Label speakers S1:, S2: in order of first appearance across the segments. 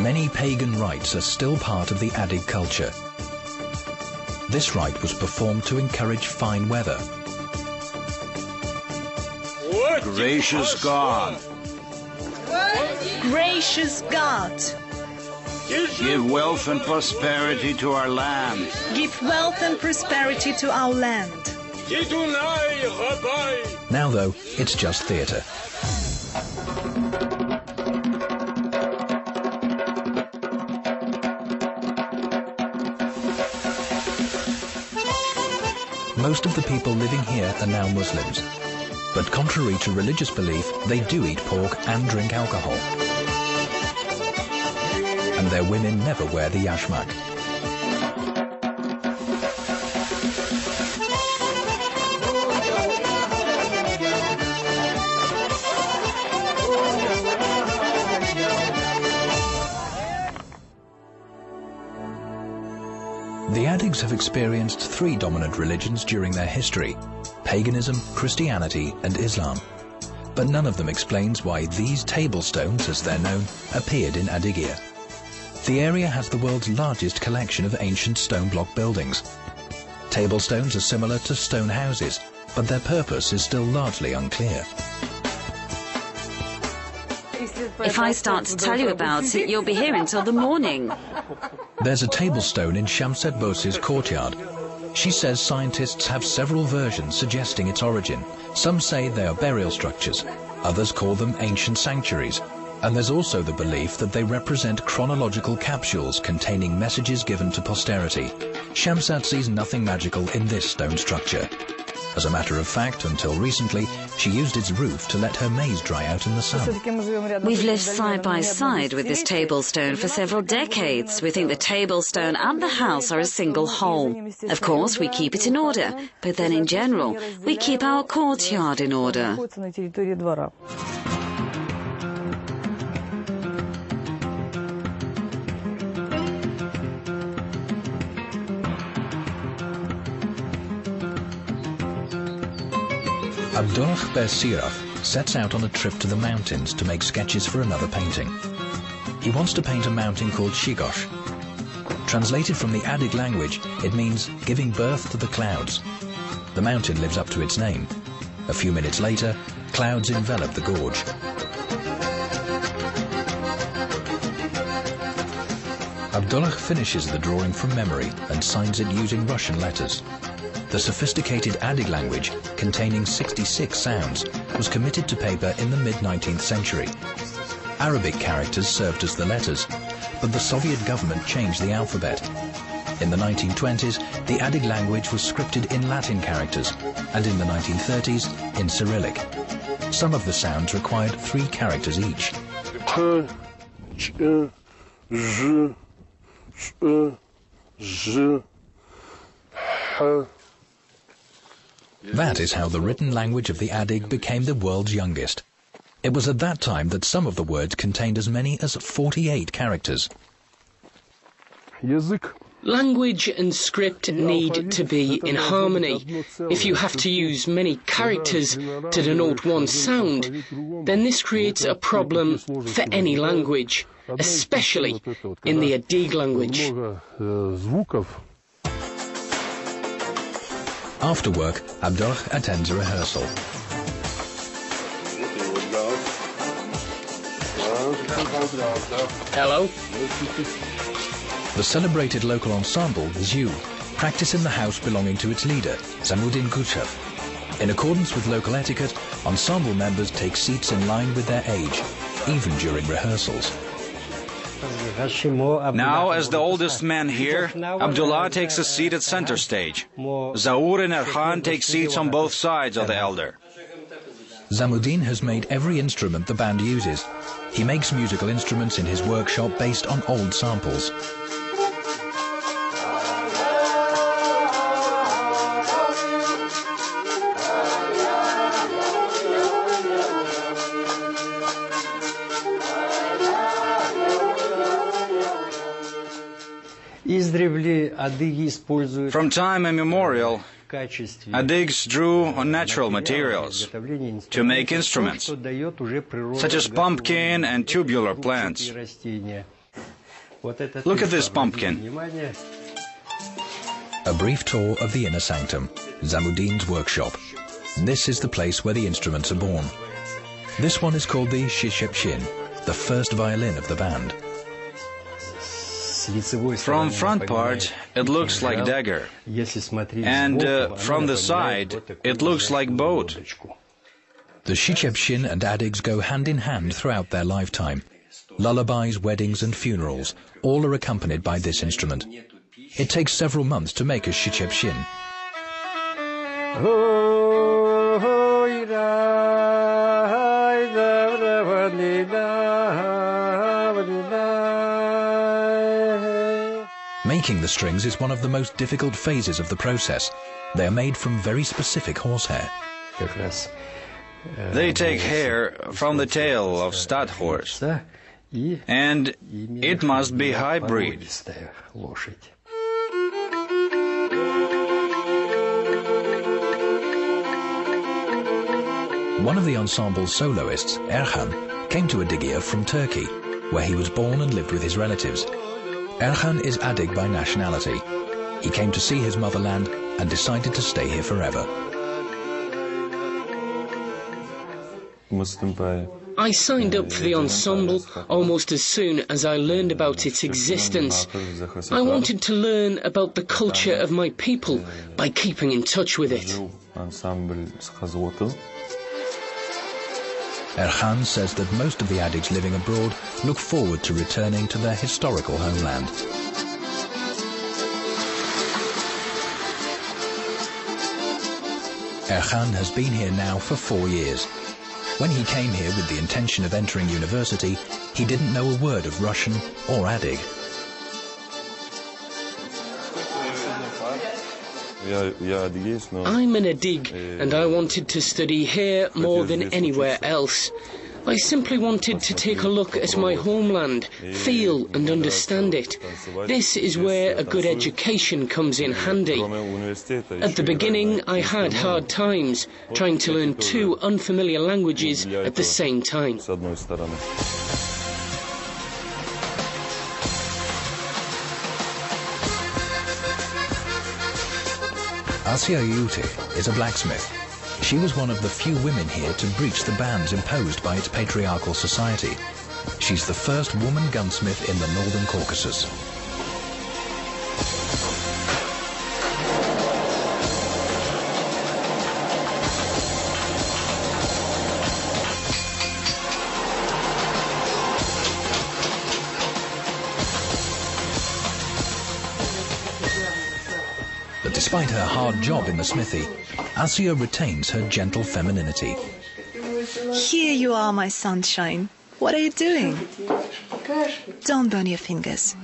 S1: Many pagan rites are still part of the Adige culture. This rite was performed to encourage fine weather.
S2: Gracious God.
S3: Gracious God.
S2: Give wealth and prosperity to our land.
S3: Give wealth and prosperity to our land.
S1: Now, though, it's just theatre. Most of the people living here are now Muslims. But contrary to religious belief, they do eat pork and drink alcohol. And their women never wear the yashmak. The Adigs have experienced three dominant religions during their history: paganism, Christianity, and Islam. But none of them explains why these table stones, as they're known, appeared in Adyghe. The area has the world's largest collection of ancient stone block buildings. Table stones are similar to stone houses, but their purpose is still largely unclear.
S4: If I start to tell you about it, you'll be here until the morning.
S1: There's a table stone in Shamset Bosi's courtyard. She says scientists have several versions suggesting its origin. Some say they are burial structures, others call them ancient sanctuaries, and there's also the belief that they represent chronological capsules containing messages given to posterity. Shamsat sees nothing magical in this stone structure. As a matter of fact, until recently, she used its roof to let her maize dry out in the sun.
S4: We've lived side by side with this table stone for several decades. We think the table stone and the house are a single whole. Of course, we keep it in order, but then in general, we keep our courtyard in order.
S1: Abdullah Bersiraf sets out on a trip to the mountains to make sketches for another painting. He wants to paint a mountain called Shigosh. Translated from the Adige language, it means giving birth to the clouds. The mountain lives up to its name. A few minutes later, clouds envelop the gorge. Abdullah finishes the drawing from memory and signs it using Russian letters. The sophisticated Adige language, containing 66 sounds, was committed to paper in the mid-19th century. Arabic characters served as the letters, but the Soviet government changed the alphabet. In the 1920s, the Adige language was scripted in Latin characters, and in the 1930s, in Cyrillic. Some of the sounds required 3 characters each. That is how the written language of the Adige became the world's youngest. It was at that time that some of the words contained as many as 48 characters.
S5: Language and script need to be in harmony. If you have to use many characters to denote one sound, then this creates a problem for any language, especially in the Adige language.
S1: After work, Abdullah attends a rehearsal.
S5: Hello?
S1: The celebrated local ensemble, Zhu, practice in the house belonging to its leader, Zamudin Guchev. In accordance with local etiquette, ensemble members take seats in line with their age, even during rehearsals.
S2: Now, as the oldest man here, Abdullah takes a seat at center stage. Zaur and Erhan take seats on both sides of the elder.
S1: Zamudin has made every instrument the band uses. He makes musical instruments in his workshop based on old samples.
S2: From time immemorial, Adigs drew on natural materials to make instruments, such as pumpkin and tubular plants. Look at this pumpkin.
S1: A brief tour of the inner sanctum, Zamuddin's workshop. This is the place where the instruments are born. This one is called the shishepshin, the first violin of the band.
S2: From front part, it looks like dagger, and from the side, it looks like boat.
S1: The shishepshin and adigs go hand in hand throughout their lifetime. Lullabies, weddings and funerals, all are accompanied by this instrument. It takes several months to make a shishepshin. Making the strings is one of the most difficult phases of the process. They are made from very specific horsehair.
S2: They take hair from the tail of stud horse, and it must be hybrid.
S1: One of the ensemble's soloists, Erhan, came to Adyghe from Turkey, where he was born and lived with his relatives. Erhan is Adig by nationality. He came to see his motherland and decided to stay here forever.
S5: I signed up for the ensemble almost as soon as I learned about its existence. I wanted to learn about the culture of my people by keeping in touch with it.
S1: Erhan says that most of the Adigs living abroad look forward to returning to their historical homeland. Erhan has been here now for 4 years. When he came here with the intention of entering university, he didn't know a word of Russian or Adig.
S5: I'm an Adyghe, and I wanted to study here more than anywhere else. I simply wanted to take a look at my homeland, feel and understand it. This is where a good education comes in handy. At the beginning, I had hard times, trying to learn 2 unfamiliar languages at the same time.
S1: Adyghe is a blacksmith. She was one of the few women here to breach the bans imposed by its patriarchal society. She's the first woman gunsmith in the Northern Caucasus. But despite her hard job in the smithy, Adyghe retains her gentle femininity.
S3: Here you are, my sunshine. What are you doing? Don't burn your fingers.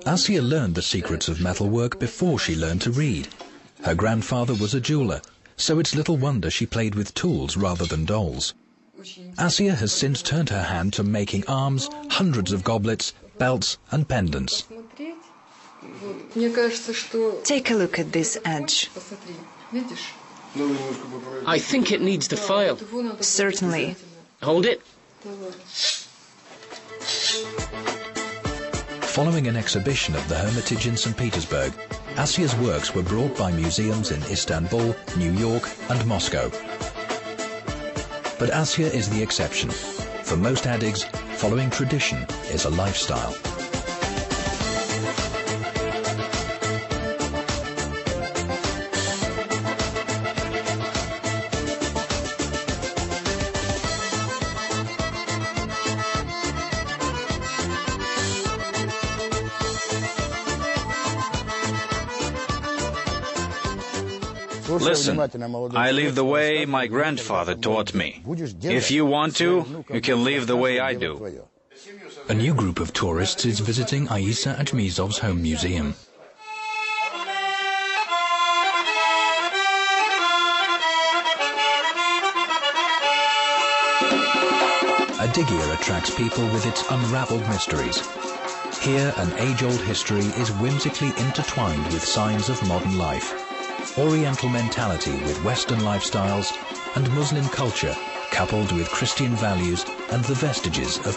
S1: Adyghe learned the secrets of metalwork before she learned to read. Her grandfather was a jeweler, so it's little wonder she played with tools rather than dolls. Adyghe has since turned her hand to making arms, hundreds of goblets, belts and pendants.
S3: Take a look at this edge.
S5: I think it needs the file.
S3: Certainly.
S5: Hold it.
S1: Following an exhibition at the Hermitage in St. Petersburg, Adyghe's works were brought by museums in Istanbul, New York and Moscow. But Adyghe is the exception. For most Adigs, following tradition is a lifestyle.
S2: Listen, I live the way my grandfather taught me. If you want to, you can live the way I do.
S1: A new group of tourists is visiting Aisa Achmizov's home museum. Adighe attracts people with its unraveled mysteries. Here, an age-old history is whimsically intertwined with signs of modern life. Oriental mentality with Western lifestyles and Muslim culture coupled with Christian values and the vestiges of